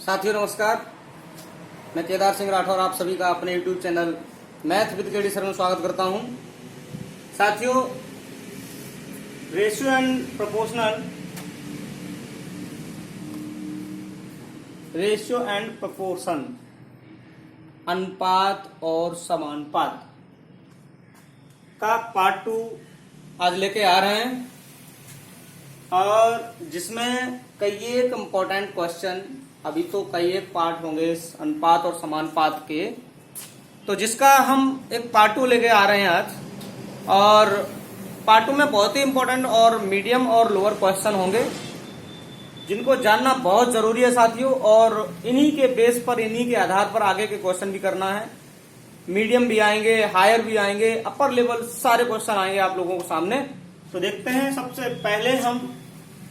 साथियों नमस्कार, मैं केदार सिंह राठौर आप सभी का अपने YouTube channel math with KD sir में स्वागत करता हूं। साथियों, रेशियो एंड प्रोपोर्शन, अनुपात और समानुपात का पार्ट 2 आज लेके आ रहे हैं और जिसमें कई एक इम्पोर्टेंट क्वेश्चन, अभी तो कई एक पार्ट होंगे इस अनुपात और समानुपात के, तो जिसका हम एक पार्ट 2 लेके आ रहे हैं आज। और पार्ट 2 में बहुत ही इम्पोर्टेंट और मीडियम और लोअर क्वेश्चन होंगे जिनको जानना बहुत जरूरी है साथियों, और इन्हीं के बेस पर, इन्हीं के आधार पर आगे के क्वेश्चन भी करना है। मीडियम भी आएंगे, हायर भी आएंगे, अपर लेवल सारे क्वेश्चन आएंगे आप लोगों के सामने। तो देखते हैं, सबसे पहले हम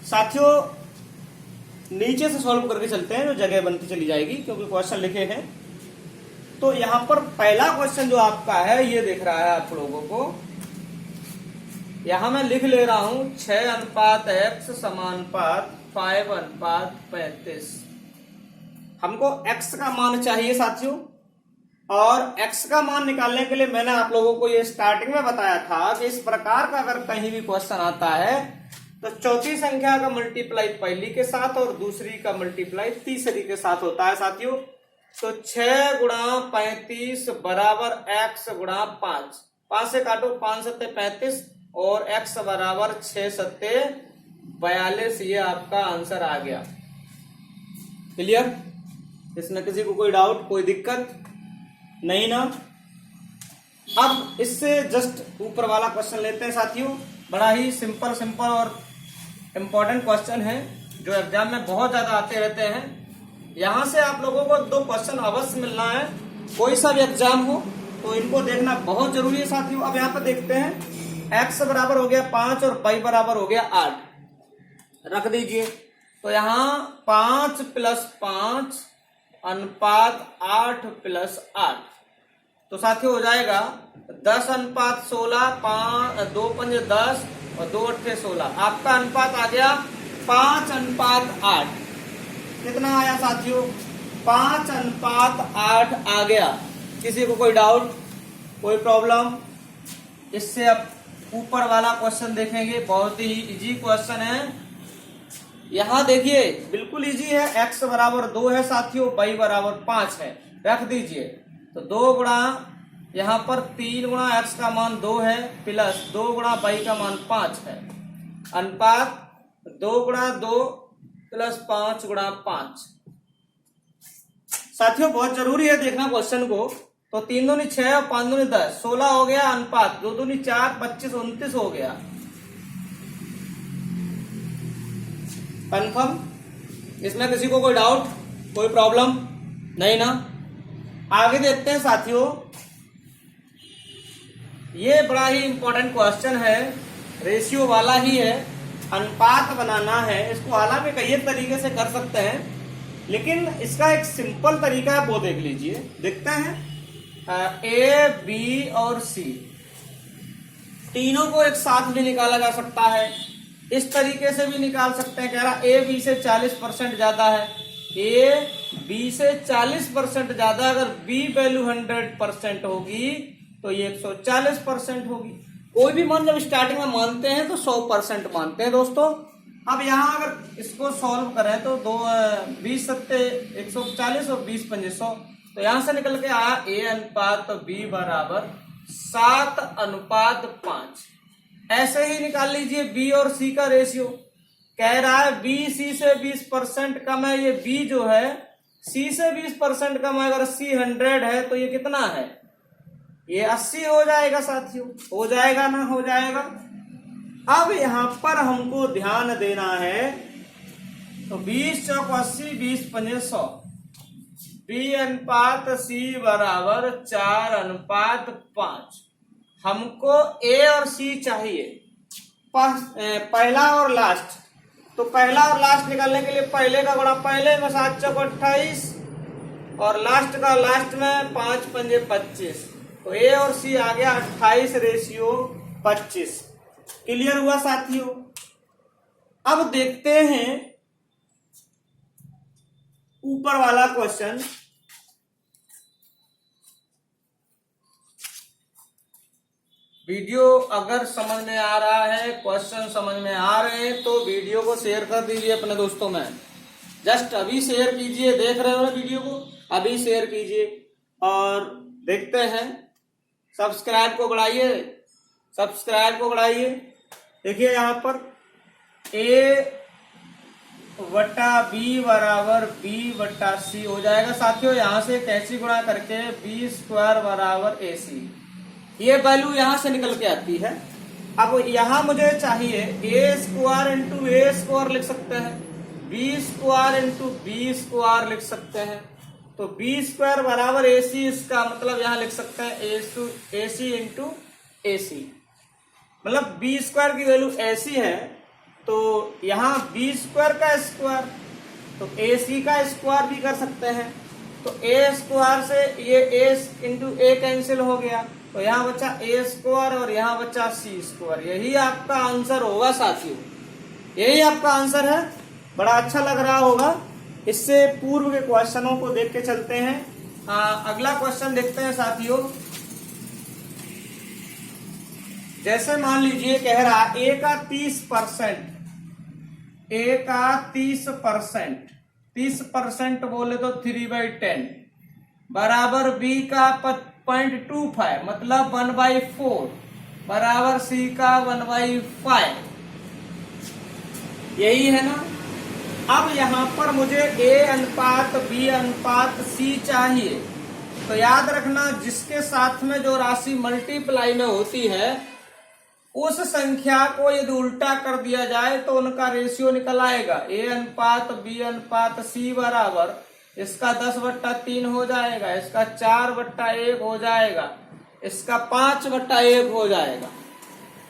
साथियों नीचे से सॉल्व करके चलते हैं, जो जगह बनती चली जाएगी क्योंकि क्वेश्चन लिखे हैं। तो यहाँ पर पहला क्वेश्चन जो आपका है ये दिख रहा है आप लोगों को, यहां मैं लिख ले रहा हूं 6:x समानुपात 5:35। हमको x का मान चाहिए साथियों, और x का मान निकालने के लिए मैंने आप लोगों को ये स्टार्टिंग में बताया था कि इस प्रकार का अगर कहीं भी क्वेश्चन आता है तो चौथी संख्या का मल्टीप्लाई पहली के साथ और दूसरी का मल्टीप्लाई तीसरी के साथ होता है साथियों। तो 6 गुणा 35 बराबर x गुणा 5, 5 से काटो, 5 सत्ते 35 और x बराबर 6 सत्ते 42। ये आपका आंसर आ गया। क्लियर? इसमें किसी को कोई डाउट, कोई दिक्कत नहीं ना? अब इससे जस्ट ऊपर वाला क्वेश्चन लेते हैं साथियों। बड़ा ही सिंपल और इम्पोर्टेंट क्वेश्चन है जो एग्जाम में बहुत ज्यादा आते रहते हैं। यहां से आप लोगों को 2 क्वेश्चन अवश्य मिलना है, कोई सा भी एग्जाम हो तो इनको देखना बहुत जरूरी है साथियों। अब यहाँ पे देखते हैं, x बराबर हो गया 5 और y बराबर हो गया 8, रख दीजिए। तो यहाँ 5 + 5 अनुपात 8 + 8, तो साथियों हो जाएगा 10:16, 2 पंजे 10 और 2 अट्ठे 16। आपका अनुपात आ गया 5:8। कितना आया साथियों? 5:8 आ गया। किसी को कोई डाउट, कोई प्रॉब्लम? इससे अब ऊपर वाला क्वेश्चन देखेंगे, बहुत ही इजी क्वेश्चन है। यहां देखिए बिल्कुल इजी है। x बराबर 2 है साथियों, y बराबर 5 है, रख दीजिए। तो 2 गुणा, यहां पर 3 गुणा x का मान 2 है प्लस 2 गुणा y का मान 5 है। अनुपात 2 गुणा 2 प्लस 5 गुणा 5। साथियों बहुत जरूरी है देखना क्वेश्चन को। तो 3 दूनी 6 और 5 दूनी 10, 16 हो गया अनुपात। 2 दूनी 4, 25, 29 हो गया। कंफर्म? इसमें किसी को कोई डाउट, कोई प्रॉब्लम नहीं ना? आगे देखते हैं साथियों, ये बड़ा ही इंपॉर्टेंट क्वेश्चन है, रेशियो वाला ही है। अनुपात बनाना है, इसको हालांकि कई तरीके से कर सकते हैं, लेकिन इसका एक सिंपल तरीका है, वो देख लीजिए। देखते हैं, ए, बी और सी तीनों को एक साथ भी निकाला जा सकता है, इस तरीके से भी निकाल सकते हैं। कह रहा ए बी से 40% ज्यादा है, ए बी से 40% ज्यादा। अगर बी वैल्यू 100% होगी तो ये 140% होगी। कोई भी मान जब स्टार्टिंग में मानते हैं तो 100% मानते हैं दोस्तों। अब यहाँ अगर इसको सॉल्व करें तो 20 सत्ते 140 और 20 पंजे 100, तो यहां से निकल के आया ए अनुपात बी बराबर 7:5। ऐसे ही निकाल लीजिए बी और सी का रेशियो। कह रहा है बी सी से 20% कम है, ये बी जो है सी से 20% कम है। अगर सी 100 है तो ये कितना है? ये 80 हो जाएगा साथियों। हो जाएगा ना? हो जाएगा। अब यहां पर हमको ध्यान देना है, तो 20 चौक 80, 20 पंजे 100। बी अनुपात सी बराबर 4:5। हमको ए और सी चाहिए, पहला और लास्ट। तो पहला और लास्ट निकालने के लिए पहले का गुणा पहले में 7 चौक 28 और लास्ट का लास्ट में 5 पंजे 25। तो ए और सी आ गया 28:25। क्लियर हुआ साथियों? अब देखते हैं ऊपर वाला क्वेश्चन, वीडियो अगर समझ में आ रहा है, क्वेश्चन समझ में आ रहे हैं तो वीडियो को शेयर कर दीजिए अपने दोस्तों में। जस्ट अभी शेयर कीजिए, देख रहे हो ना वीडियो को, अभी शेयर कीजिए और देखते हैं। सब्सक्राइब को बढ़ाइए, सब्सक्राइब को बढ़ाइए। देखिए यहाँ पर a बटा बी बराबर बी बटा सी हो जाएगा साथियों। यहाँ से कैसी गुणा करके बी स्क्वायर बराबर ए सी, ये वैल्यू यहां से निकल के आती है। अब यहां मुझे चाहिए a square into a square लिख सकते हैं, b square into b square लिख सकते हैं। तो बी स्क्वायर बराबर ए सी, इसका मतलब यहां लिख सकते हैं ए सी इंटू ए सी, मतलब बी स्क्वायर की वैल्यू ऐसी है तो यहां बी स्क्वायर का स्क्वायर, तो ए सी का स्क्वायर भी कर सकते हैं। तो ए स्क्वायर से ये ए इंटू ए कैंसिल हो गया, तो यहाँ बचा ए स्क्वायर और यहाँ बचा सी स्क्वायर। यही आपका आंसर होगा साथियों, यही आपका आंसर है। बड़ा अच्छा लग रहा होगा। इससे पूर्व के क्वेश्चनों को देख के चलते हैं। अगला क्वेश्चन देखते हैं साथियों। जैसे मान लीजिए कह रहा ए का 30%, ए का 30%, 30% बोले तो 3/10 बराबर बी का 0.25 मतलब 1/4 बराबर सी का 1/5, यही है ना। अब यहां पर मुझे ए अनुपात बी अनुपात सी चाहिए, तो याद रखना जिसके साथ में जो राशि मल्टीप्लाई में होती है उस संख्या को यदि उल्टा कर दिया जाए तो उनका रेशियो निकल आएगा। ए अनुपात बी अनुपात सी बराबर इसका 10/3 हो जाएगा, इसका 4/1 हो जाएगा, इसका 5/1 हो जाएगा।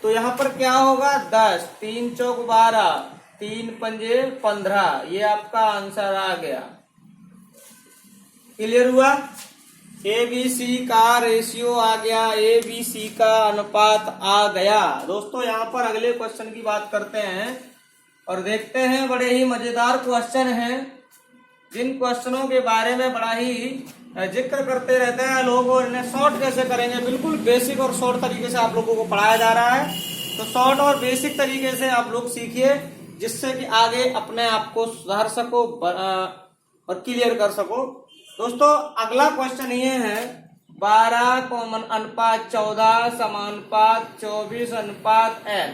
तो यहाँ पर क्या होगा 10, 3 चौक 12, 3 पंजे 15, ये आपका आंसर आ गया। क्लियर हुआ। ए बी सी का रेशियो आ गया, ए बी सी का अनुपात आ गया। दोस्तों यहाँ पर अगले क्वेश्चन की बात करते हैं और देखते हैं। बड़े ही मजेदार क्वेश्चन हैं, जिन क्वेश्चनों के बारे में बड़ा ही जिक्र करते रहते हैं लोग, और इन्हें शॉर्ट कैसे करेंगे। बिल्कुल बेसिक और शॉर्ट तरीके से आप लोगों को पढ़ाया जा रहा है, तो शॉर्ट और बेसिक तरीके से आप लोग सीखिए, जिससे कि आगे अपने आप को सुधार सको और क्लियर कर सको। दोस्तों अगला क्वेश्चन ये है 12 कॉमन अनुपात 14 समानुपात 24 अनुपात x,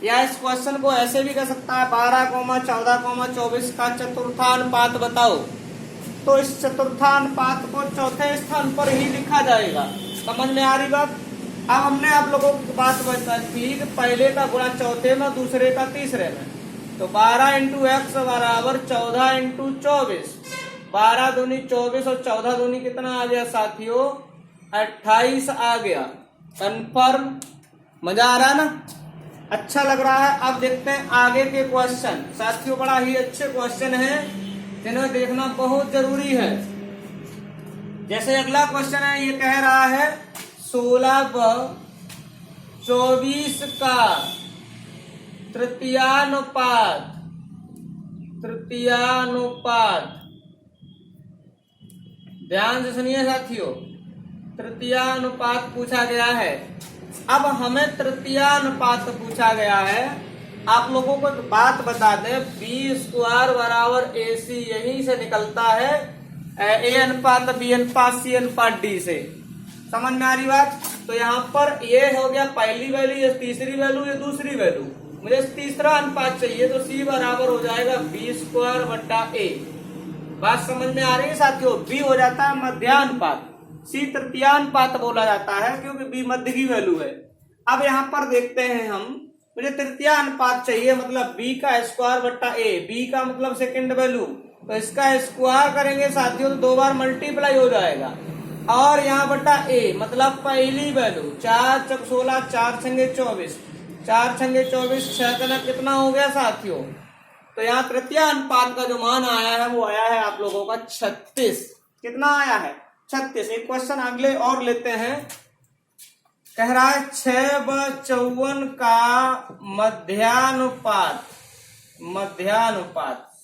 या इस क्वेश्चन को ऐसे भी कर सकता है 12, 14, 24 का चतुर्थानुपात बताओ। तो इस चतुर्थानुपात को चौथे स्थान पर ही लिखा जाएगा। समझ में आ रही बात। अब हमने आप लोगों को बात बताई थी कि पहले का गुणा चौथे में, दूसरे का तीसरे में। तो 12 इंटू एक्स बराबर 14 इंटू 24, 12 दूनी 24 और 14 दूनी कितना आ गया साथियों 28 आ गया। कन्फर्म। मजा आ रहा है ना, अच्छा लग रहा है। अब देखते हैं आगे के क्वेश्चन साथियों, बड़ा ही अच्छे क्वेश्चन हैं जिन्हें देखना बहुत जरूरी है। जैसे अगला क्वेश्चन है, ये कह रहा है 16/24 का तृतीयानुपात ध्यान से सुनिए साथियों, तृतीयानुपात पूछा गया है। अब हमें तृतीयानुपात पूछा गया है। आप लोगों को बात बता दें, बी स्क्वायर बराबर ए सी यहीं से निकलता है, ए अनुपात बी अनुपात सी अनुपात डी से। समझ में आ रही बात। तो यहाँ पर ये हो गया पहली वैल्यू, ये तीसरी वैल्यू, ये दूसरी वैल्यू। मुझे तीसरा अनुपात चाहिए, तो सी बराबर हो जाएगा बी स्क्वायर बटा ए। बात समझ में आ रही है साथियों। बी हो जाता है मध्यानुपात, सी तृतीयानुपात बोला जाता है क्योंकि बी मध्य की वैल्यू है। अब यहाँ पर देखते हैं हम, मुझे तृतीयानुपात चाहिए, मतलब बी का स्क्वायर बटा ए। बी का मतलब सेकंड वैल्यू, तो इसका स्क्वायर करेंगे साथियों तो 2 बार मल्टीप्लाई हो जाएगा। और यहाँ बटा ए मतलब पहली वैल्यू, 4 चौक 16, 4 छंगे 24, 4 छंगे 24, 6 का कितना हो गया साथियों। तो यहाँ तृतीयानुपात का जो मान आया है वो आया है आप लोगों का 36। कितना आया है 36। एक क्वेश्चन अगले और लेते हैं। कह रहा है 6/54 का मध्यानुपात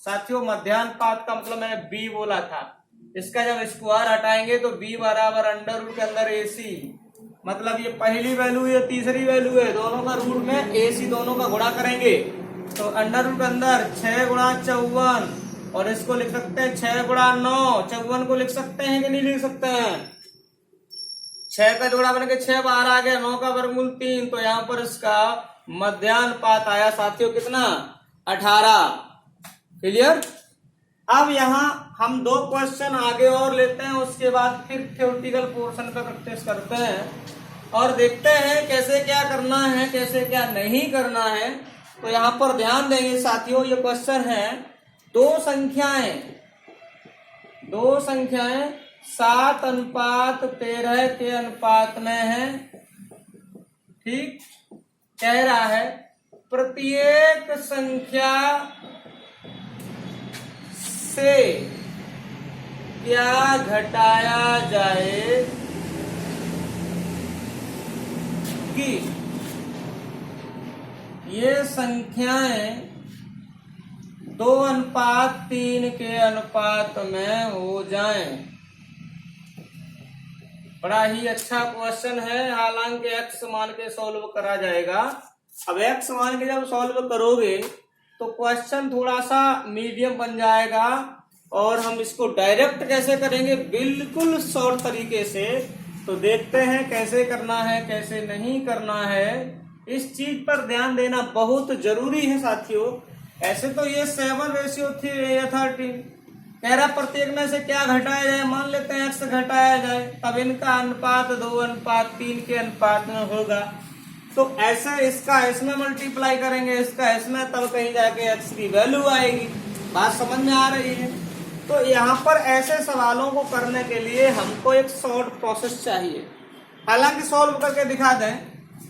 साथियों मध्यानुपात का मतलब मैंने b बोला था, इसका जब स्क्वायर हटाएंगे तो b बराबर अंडर रूट के अंदर ac, मतलब ये पहली वैल्यू ये तीसरी वैल्यू है, दोनों का रूट में ac दोनों का गुणा करेंगे तो अंडर रूट के अंदर 6 गुणा 54, और इसको लिख सकते हैं 6 गुणा 9, 54 को लिख सकते हैं कि नहीं लिख सकते हैं? 6 का जोड़ा बन के 6 बाहर आ गया, 9 का वर्गमूल 3, तो यहाँ पर इसका मध्यानुपात आया साथियों कितना? 18। क्लियर? अब यहाँ हम 2 क्वेश्चन आगे और लेते हैं, उसके बाद फिर थ्योरेटिकल पोर्शन पे प्रैक्टिस करते हैं और देखते हैं कैसे क्या करना है, कैसे क्या नहीं करना है। तो यहाँ पर ध्यान देंगे साथियों, ये क्वेश्चन है दो संख्याएं 7:13 के अनुपात में है। ठीक, कह रहा है प्रत्येक संख्या से क्या घटाया जाए कि ये संख्याएं 2:3 के अनुपात में हो जाएं। बड़ा ही अच्छा क्वेश्चन है, हालांकि x मान के सॉल्व करा जाएगा। अब x मान के जब सॉल्व करोगे तो क्वेश्चन थोड़ा सा मीडियम बन जाएगा, और हम इसको डायरेक्ट कैसे करेंगे, बिल्कुल शॉर्ट तरीके से। तो देखते हैं कैसे करना है कैसे नहीं करना है, इस चीज पर ध्यान देना बहुत जरूरी है साथियों। ऐसे तो ये 7:13 कह रहा प्रत्येक में से क्या घटाया जाए, मान लेते हैं x घटाया जाए, तब इनका अनुपात 2:3 के अनुपात में होगा। तो ऐसे इसका इसमें मल्टीप्लाई करेंगे, इसका इसमें, तब कहीं जाके x की वैल्यू आएगी। बात समझ में आ रही है? तो यहाँ पर ऐसे सवालों को करने के लिए हमको एक शॉर्ट प्रोसेस चाहिए। हालांकि सॉल्व करके दिखा दें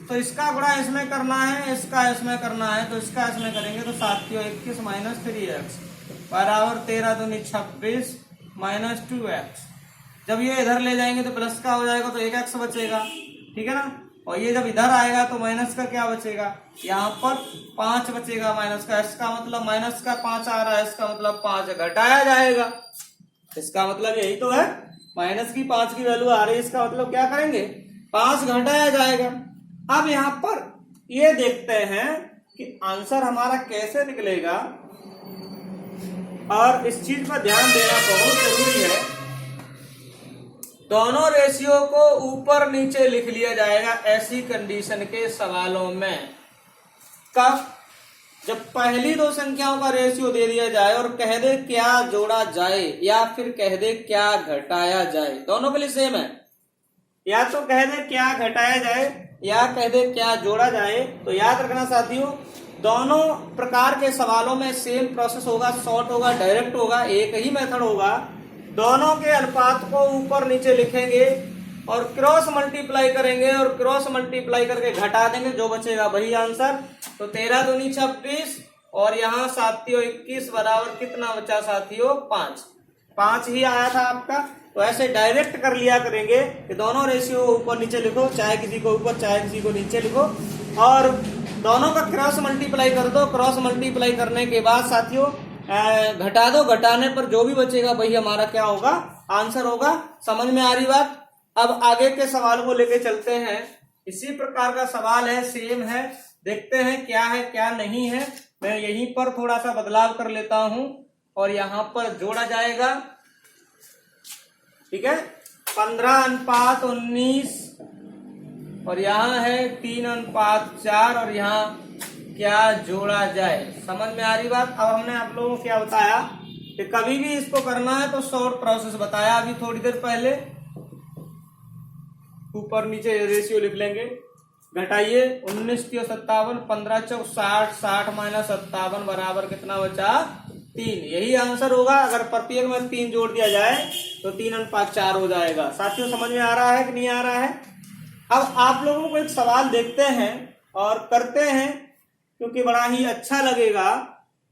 तो इसका गुणा इसमें करना है, इसका इसमें करना है, तो इसका इसमें करेंगे तो साथियों 21 - 3x बराबर 13 दूनी 26 - 2x। जब ये इधर ले जाएंगे तो प्लस का हो जाएगा, तो 1x बचेगा। ठीक है ना? और ये जब इधर आएगा तो माइनस का क्या बचेगा, यहाँ पर 5 बचेगा माइनस का। इसका मतलब माइनस का 5 आ रहा है, इसका मतलब 5 घटाया जाएगा। इसका मतलब यही तो है, माइनस की 5 की वैल्यू आ रही है, इसका मतलब क्या करेंगे, 5 घटाया जाएगा। अब यहाँ पर ये देखते हैं कि आंसर हमारा कैसे निकलेगा, और इस चीज पर ध्यान देना बहुत जरूरी है। दोनों रेशियो को ऊपर नीचे लिख लिया जाएगा ऐसी कंडीशन के सवालों में। कब? जब पहली दो संख्याओं का रेशियो दे दिया जाए और कह दे क्या जोड़ा जाए, या फिर कह दे क्या घटाया जाए, दोनों के लिए सेम है। या तो कह दे क्या घटाया जाए या कह दे क्या जोड़ा जाए। तो याद रखना साथियों, दोनों प्रकार के सवालों में सेम प्रोसेस होगा, शॉर्ट होगा, डायरेक्ट होगा, एक ही मेथड होगा। दोनों के अनुपात को ऊपर नीचे लिखेंगे और क्रॉस मल्टीप्लाई करेंगे, और क्रॉस मल्टीप्लाई करके घटा देंगे, जो बचेगा वही आंसर। तो 13 दूनी 26, और यहाँ साथियों 21 बराबर कितना बचा साथियों, 5 ही आया था आपका। तो ऐसे डायरेक्ट कर लिया करेंगे कि दोनों रेशियो ऊपर नीचे लिखो, चाहे किसी को ऊपर चाहे किसी को नीचे लिखो, और दोनों का क्रॉस मल्टीप्लाई कर दो। क्रॉस मल्टीप्लाई करने के बाद साथियों घटा दो, घटाने पर जो भी बचेगा वही हमारा क्या होगा, आंसर होगा। समझ में आ रही बात? अब आगे के सवाल को लेके चलते हैं। इसी प्रकार का सवाल है, सेम है, देखते हैं क्या है क्या नहीं है। मैं यहीं पर थोड़ा सा बदलाव कर लेता हूं, और यहाँ पर जोड़ा जाएगा। ठीक है, 15:19, और यहाँ है 3:4, और यहाँ क्या जोड़ा जाए। समझ में आ रही बात? अब हमने आप लोगों को क्या बताया कि कभी भी इसको करना है तो शॉर्ट प्रोसेस बताया अभी थोड़ी देर पहले। ऊपर नीचे रेशियो लिख लेंगे, घटाइए 19 3 57, 15 4 60, 60 - 57 बराबर कितना बचा, 3। यही आंसर होगा। अगर प्रत्येक में 3 जोड़ दिया जाए तो 3:4 हो जाएगा। साथियों समझ में आ रहा है कि नहीं आ रहा है? अब आप लोगों को एक सवाल देखते हैं और करते हैं, क्योंकि बड़ा ही अच्छा लगेगा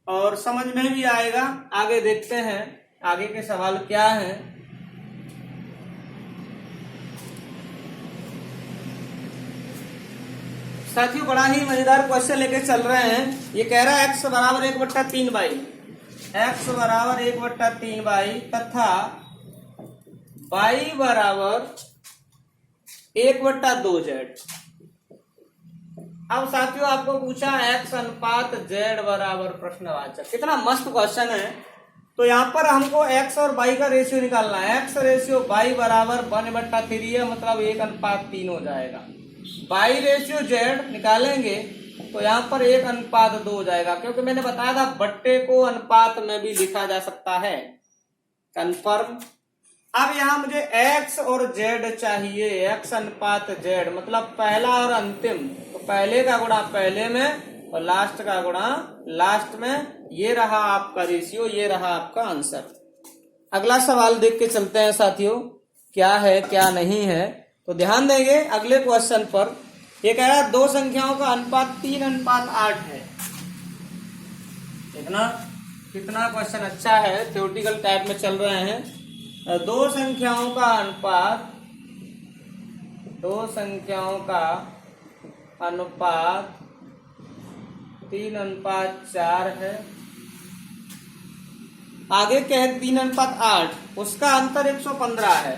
और समझ में भी आएगा। आगे देखते हैं आगे के सवाल क्या हैं। साथियों बड़ा ही मजेदार क्वेश्चन लेके चल रहे हैं। ये कह रहा है x बराबर 1/3 बाई x बराबर 1/3y तथा y बराबर 1/2z। अब साथियों आपको पूछा x अनुपात z बराबर प्रश्नवाचक। कितना मस्त क्वेश्चन है। तो यहाँ पर हमको x और y का रेशियो निकालना है। x रेशियो y बराबर 1/3 है, मतलब 1:3 हो जाएगा। y रेशियो z निकालेंगे तो यहाँ पर 1:2 हो जाएगा, क्योंकि मैंने बताया था बट्टे को अनुपात में भी लिखा जा सकता है। कंफर्म। अब यहाँ मुझे x और z चाहिए, x अनुपात z मतलब पहला और अंतिम। तो पहले का गुणा पहले में और लास्ट का गुणा लास्ट में। ये रहा आपका रेशियो, ये रहा आपका आंसर। अगला सवाल देख के चलते हैं साथियों, क्या है क्या नहीं है। तो ध्यान देंगे अगले क्वेश्चन पर। ये कह रहा है दो संख्याओं का अनुपात 3:8 है। इतना कितना क्वेश्चन अच्छा है, थ्योरेटिकल टाइप में चल रहे हैं। दो संख्याओं का अनुपात 3:4 है। आगे क्या है 3:8, उसका अंतर 115 है।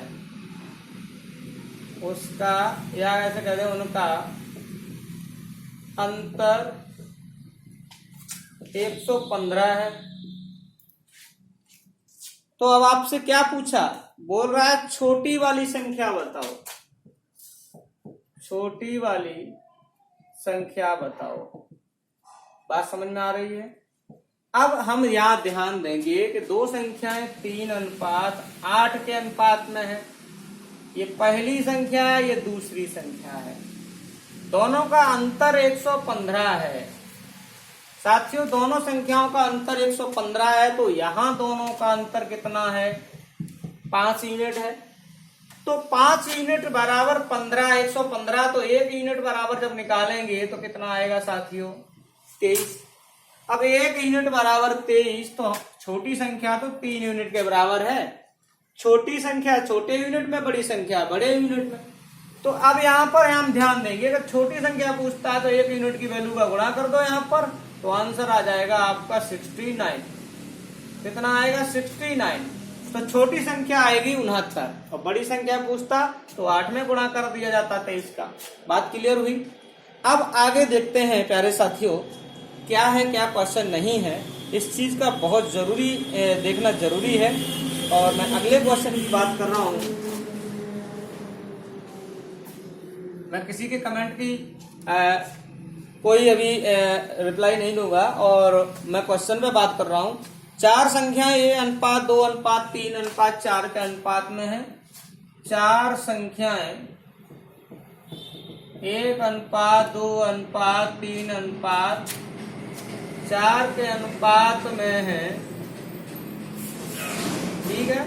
उसका या ऐसे कहते हैं उनका अंतर 115 है। तो अब आपसे क्या पूछा, बोल रहा है छोटी वाली संख्या बताओ। छोटी वाली संख्या बताओ। बात समझ में आ रही है। अब हम यहाँ ध्यान देंगे कि दो संख्याएं 3:8 के अनुपात में है। ये पहली संख्या है, ये दूसरी संख्या है। दोनों का अंतर 115 है। साथियों दोनों संख्याओं का अंतर 115 है, तो यहां दोनों का अंतर कितना है, 5 यूनिट है। तो 5 यूनिट बराबर 15, 115। तो 1 यूनिट बराबर जब निकालेंगे तो कितना आएगा साथियों, 23। अब 1 यूनिट बराबर 23, तो छोटी संख्या तो 3 यूनिट के बराबर है। छोटी संख्या छोटे यूनिट में, बड़ी संख्या बड़े यूनिट में। तो अब यहाँ पर हम ध्यान देंगे, अगर छोटी संख्या पूछता है तो 1 यूनिट की वैल्यू का गुणा कर दो यहाँ पर, तो आंसर आ जाएगा आपका 69। कितना आएगा, 69। तो छोटी संख्या आएगी 69 और बड़ी संख्या पूछता तो 8 में गुणा कर दिया जाता 23 का। बात क्लियर हुई। अब आगे देखते हैं प्यारे साथियों, क्या है क्या क्वेश्चन नहीं है। इस चीज का बहुत जरूरी देखना जरूरी है। और मैं अगले क्वेश्चन की बात कर रहा हूं। मैं किसी के कमेंट की कोई अभी रिप्लाई नहीं दूंगा, और मैं क्वेश्चन पे बात कर रहा हूं। 4 संख्याएं A अनुपात 2 अनुपात 3 अनुपात 4 के अनुपात में है। 4 संख्याएं 1 अनुपात 2 अनुपात 3 अनुपात 4 के अनुपात में है, ठीक है।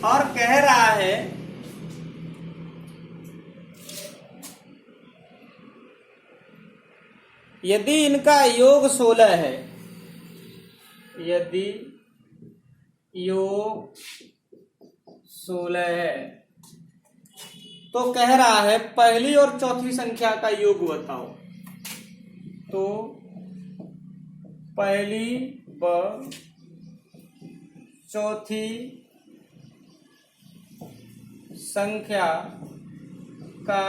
और कह रहा है यदि इनका योग 16 है, यदि योग 16 है, तो कह रहा है पहली और चौथी संख्या का योग बताओ। तो पहली व चौथी संख्या का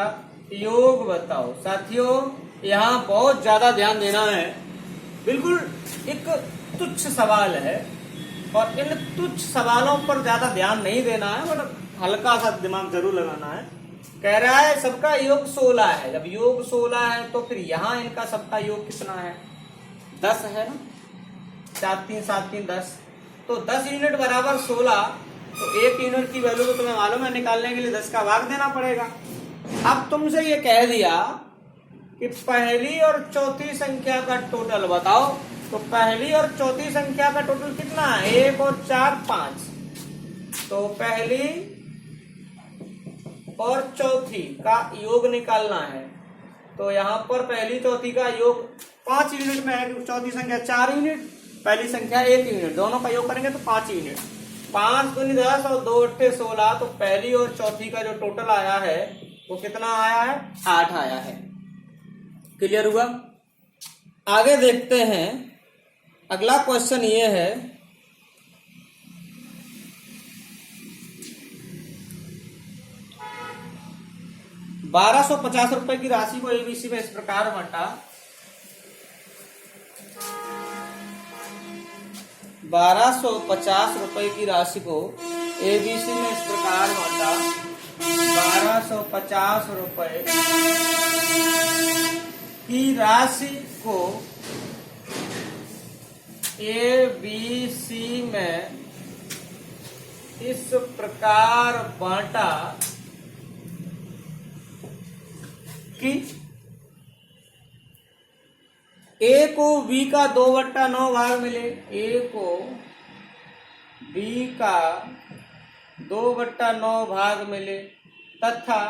योग बताओ। साथियों यहाँ बहुत ज्यादा ध्यान देना है। बिल्कुल एक तुच्छ सवाल है, और इन तुच्छ सवालों पर ज्यादा ध्यान नहीं देना है, मतलब हल्का सा दिमाग जरूर लगाना है। कह रहा है सबका योग 16 है। जब योग 16 है तो फिर यहाँ इनका सबका योग कितना है, 10 है ना। 4 3 7 3 10। तो 10 यूनिट बराबर 16। तो 1 यूनिट की वैल्यू तो तुम्हें मालूम है, निकालने के लिए 10 का भाग देना पड़ेगा। अब तुमसे ये कह दिया कि पहली और चौथी संख्या का टोटल बताओ। तो पहली और चौथी संख्या का टोटल कितना है, 1 और 4 5। तो पहली और चौथी का योग निकालना है। तो यहाँ पर पहली चौथी का योग 5 यूनिट में है, चौथी संख्या 4 यूनिट, पहली संख्या 1 यूनिट। दोनों का योग करेंगे तो 5 यूनिट। 5 दूनी 10 और 2 8 16। तो पहली और चौथी का जो टोटल आया है वो कितना आया है, 8 आया है। क्लियर हुआ। आगे देखते हैं अगला क्वेश्चन ये है, ₹1250 की राशि को एबीसी में इस प्रकार बांटा। 1250 रुपए की राशि को एबीसी में इस प्रकार बांटा। 1250 रुपए की राशि को एबीसी में इस प्रकार बांटा कि ए को बी का 2/9 भाग मिले, ए को बी का 2/9 भाग मिले तथा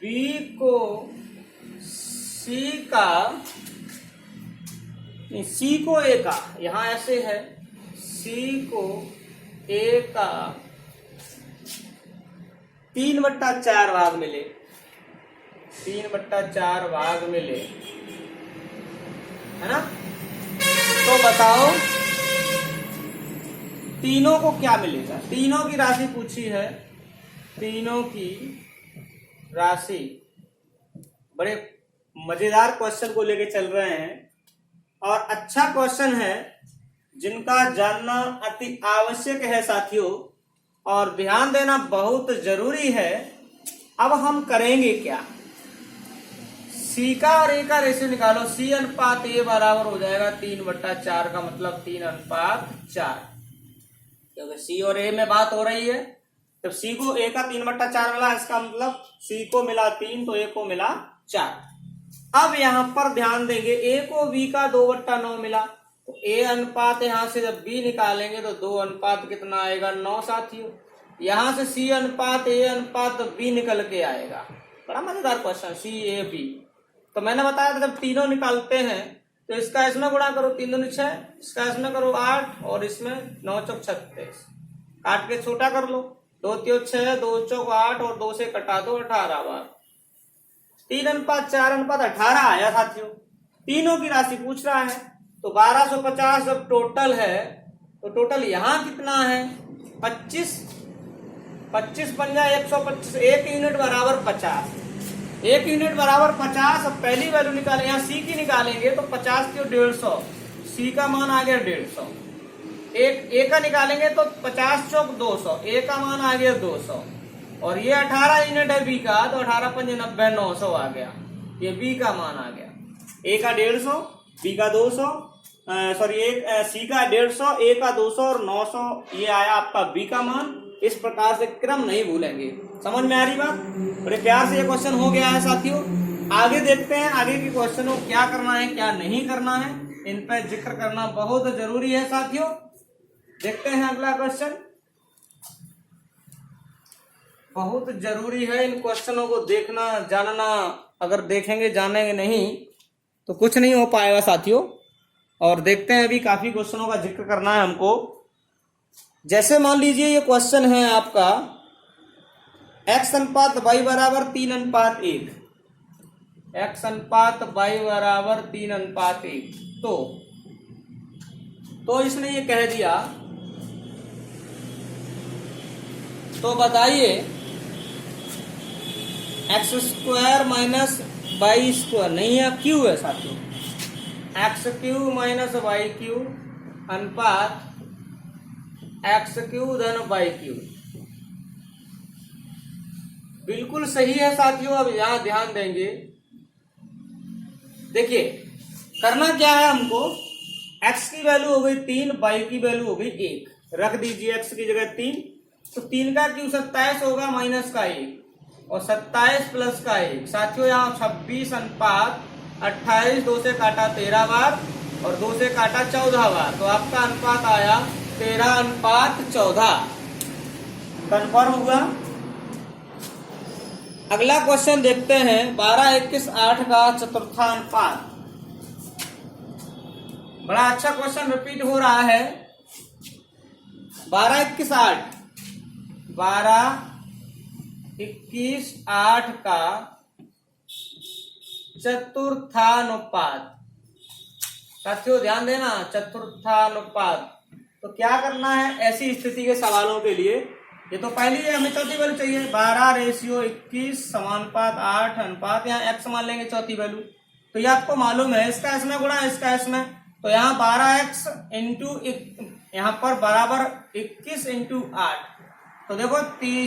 बी को सी को ए का, यहां ऐसे है, सी को ए का 3/4 भाग मिले, 3/4 भाग मिले, है ना। तो बताओ तीनों को क्या मिलेगा। तीनों की राशि पूछी है, तीनों की राशि। बड़े मजेदार क्वेश्चन को लेके चल रहे हैं और अच्छा क्वेश्चन है जिनका जानना अति आवश्यक है साथियों, और ध्यान देना बहुत जरूरी है। अब हम करेंगे क्या, सी का और ए का रेशियो निकालो। सी अनुपात ए बराबर हो जाएगा 3/4 का मतलब 3:4, क्योंकि सी और ए में बात हो रही है। जब सी को ए का 3/4 मिला, इसका मतलब सी को मिला 3 तो ए को मिला 4। अब यहां पर ध्यान देंगे, ए को बी का 2/9 मिला, तो ए अनुपात यहां से जब बी निकालेंगे तो 2 अनुपात कितना आएगा, 9 साथियों। यहां से सी अनुपात ए अनुपात बी निकल के आएगा। बड़ा मजेदार क्वेश्चन, सी ए बी। तो मैंने बताया था जब तीनों निकालते हैं तो इसका इसमें गुणा करो, 3 दूनी 6, इसका इसमें करो 8 और इसमें 9 चौक 36, काट के छोटा कर लो, 2 त्यों 6, 2 चौक 8 और 2 से कटा दो 18 बार, 3:4:18 आया साथियों। तीनों की राशि पूछ रहा है, तो 1250 जब टोटल है तो टोटल यहां कितना है, 25 बन जाए 125, 1 यूनिट बराबर 50, 1 यूनिट बराबर 50। अब पहली वैल्यू निकालें, यहाँ सी की निकालेंगे तो 50 की 150, सी का मान आ गया 150। एक ए का निकालेंगे तो 50 चौक 200, ए का मान आ गया 200, और ये 18 यूनिट है बी का, तो 18 × 5 = 90, 900 आ गया, ये बी का मान आ गया। ए का 150, बी का 200, सॉरी सी का 150, ए का 200 और 900, ये आया आपका बी का मान। इस प्रकार से क्रम नहीं भूलेंगे। समझ में आ रही बात? बड़े प्यार से ये क्वेश्चन हो गया है साथियों। आगे देखते हैं आगे के क्वेश्चन को क्या करना है क्या नहीं करना है, इन पर जिक्र करना बहुत जरूरी है साथियों। देखते हैं अगला क्वेश्चन, बहुत जरूरी है इन क्वेश्चनों को देखना जानना। अगर देखेंगे जानेंगे नहीं तो कुछ नहीं हो पाएगा साथियों। और देखते हैं, अभी काफी क्वेश्चनों का जिक्र करना है हमको। जैसे मान लीजिए ये क्वेश्चन है आपका, x अनुपात y बराबर 3:1, x अनुपात y बराबर 3:1। तो इसने ये कह दिया, तो बताइए x² माइनस y², नहीं है क्यू है साथियों, x³ - y³ अनुपात x³ धन y³। बिल्कुल सही है साथियों। अब यहां ध्यान देंगे, देखिए करना क्या है हमको, x की वैल्यू हो गई 3, y की वैल्यू हो गई 1, रख दीजिए x की जगह 3, तो 3 का क्यू 27 होगा माइनस का 1 और 27 प्लस का 1। साथियों यहाँ 26 अनुपात 28, 2 से काटा 13 बार और 2 से काटा 14 बार, तो आपका अनुपात आया 13:14। कंफर्म हुआ। अगला क्वेश्चन देखते हैं, 12, 21, 8 का चतुर्थानुपात। बड़ा अच्छा क्वेश्चन रिपीट हो रहा है। 12, 21, 8, 12, 21, 8 का चतुर्थानुपात। साथियों ध्यान देना, चतुर्थानुपात। तो क्या करना है ऐसी स्थिति के सवालों के लिए, ये तो पहली है, हमें चौथी वैल्यू चाहिए। 12:21 समानुपात 8 अनुपात, यहाँ x मान लेंगे चौथी वैल्यू। तो ये आपको मालूम है, इसका इसमें गुणा इसका इसमें, तो यहाँ 12x इंटू यहाँ पर बराबर 21 इंटू 8। तो देखो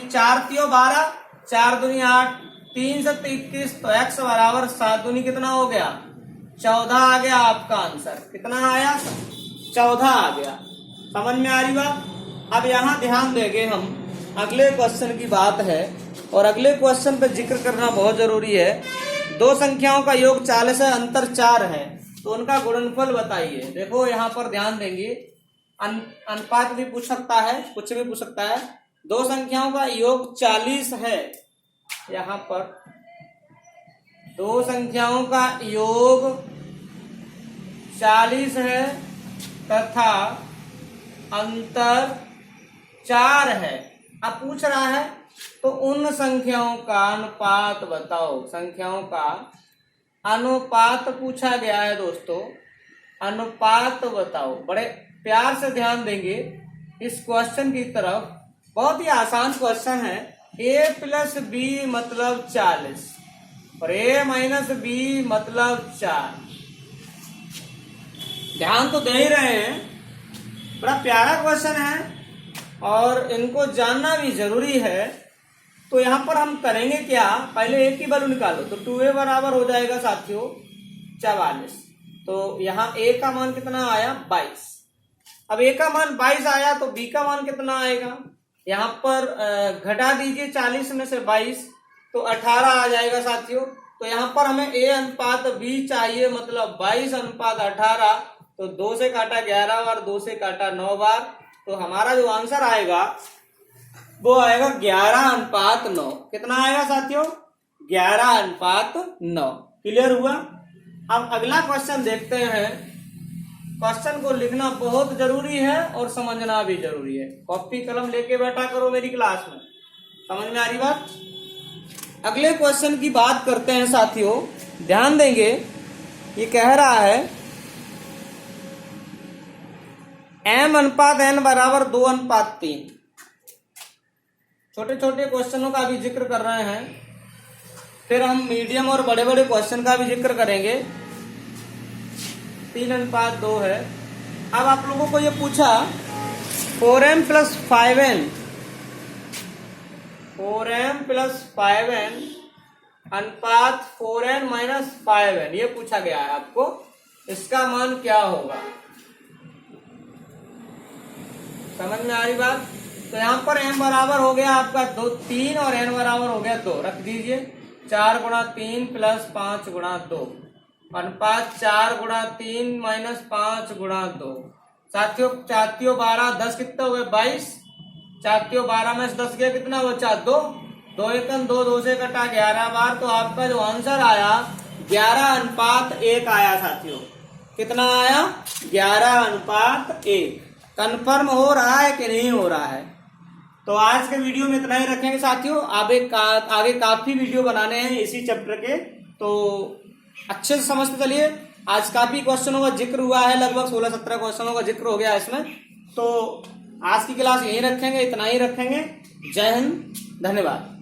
4 तियो 12, 4 दूनी 8, 3 से 21, तो x बराबर 7 दूनी कितना हो गया 14 आ गया आपका आंसर। कितना आया 14 आ गया। समझ में आ रही बात। अब यहाँ ध्यान देंगे हम, अगले क्वेश्चन की बात है और अगले क्वेश्चन पे जिक्र करना बहुत जरूरी है। दो संख्याओं का योग 40 है, अंतर 4 है, तो उनका गुणनफल बताइए। देखो यहाँ पर ध्यान देंगे, अनुपात भी पूछ सकता है, कुछ भी पूछ सकता है। दो संख्याओं का योग 40 है, यहाँ पर दो संख्याओं का योग 40 है तथा अंतर 4 है। अब पूछ रहा है तो उन संख्याओं का अनुपात बताओ। संख्याओं का अनुपात पूछा गया है दोस्तों, अनुपात बताओ। बड़े प्यार से ध्यान देंगे इस क्वेश्चन की तरफ, बहुत ही आसान क्वेश्चन है। a प्लस बी मतलब 40 और a माइनस बी मतलब 4। ध्यान तो दे ही रहे हैं, बड़ा प्यारा क्वेश्चन है और इनको जानना भी जरूरी है। तो यहाँ पर हम करेंगे क्या, पहले a की वैल्यू निकालो। तो 2a बराबर हो जाएगा साथियों 44। तो यहाँ a का मान कितना आया 22। अब a का मान 22 आया तो b का मान कितना आएगा, यहाँ पर घटा दीजिए 40 में से 22, तो 18 आ जाएगा साथियों। तो यहाँ पर हमें a अनुपात b चाहिए, मतलब 22 अनुपात 18। तो 2 से काटा 11 बार, 2 से काटा 9 बार, तो हमारा जो आंसर आएगा वो आएगा 11 अनुपात 9। कितना आएगा साथियों 11 अनुपात 9। क्लियर हुआ। अब अगला क्वेश्चन देखते हैं। क्वेश्चन को लिखना बहुत जरूरी है और समझना भी जरूरी है। कॉपी कलम लेके बैठा करो मेरी क्लास में। समझ में आ रही बात। अगले क्वेश्चन की बात करते हैं साथियों, ध्यान देंगे। ये कह रहा है m अनुपात n बराबर 2 अनुपात 3। छोटे छोटे क्वेश्चनों का भी जिक्र कर रहे हैं, फिर हम मीडियम और बड़े बड़े क्वेश्चन का भी जिक्र करेंगे। 3 अनुपात 2 है। अब आप लोगों को ये पूछा 4m plus 5n, 4m plus 5n अनुपात 4n माइनस 5n, ये पूछा गया है आपको। इसका मान क्या होगा, समझ में आ रही बात। तो यहाँ पर m बराबर हो गया आपका 3 और n बराबर हो गया 2। रख दीजिए 4 गुणा 3 प्लस 5 गुणा 2 अनुपात 4 गुणा 3 माइनस 5 गुणा 2। साथियों 4 12, 10 कितना हो गए 22। 4 12 में से 10 गया कितना बचा 2। 2 1 2, 2 से कटा 11 बार। तो आपका जो आंसर आया 11 अनुपात 1 आया साथियों। कितना आया 11 अनुपात 1। कंफर्म हो रहा है कि नहीं हो रहा है। तो आज के वीडियो में इतना ही रखेंगे साथियों। आगे काफी वीडियो बनाने हैं इसी चैप्टर के, तो अच्छे से समझते चलिए। आज काफी क्वेश्चनों का जिक्र हुआ है, लगभग 16-17 क्वेश्चनों का जिक्र हो गया इसमें। तो आज की क्लास यही रखेंगे, इतना ही रखेंगे। जय हिंद, धन्यवाद।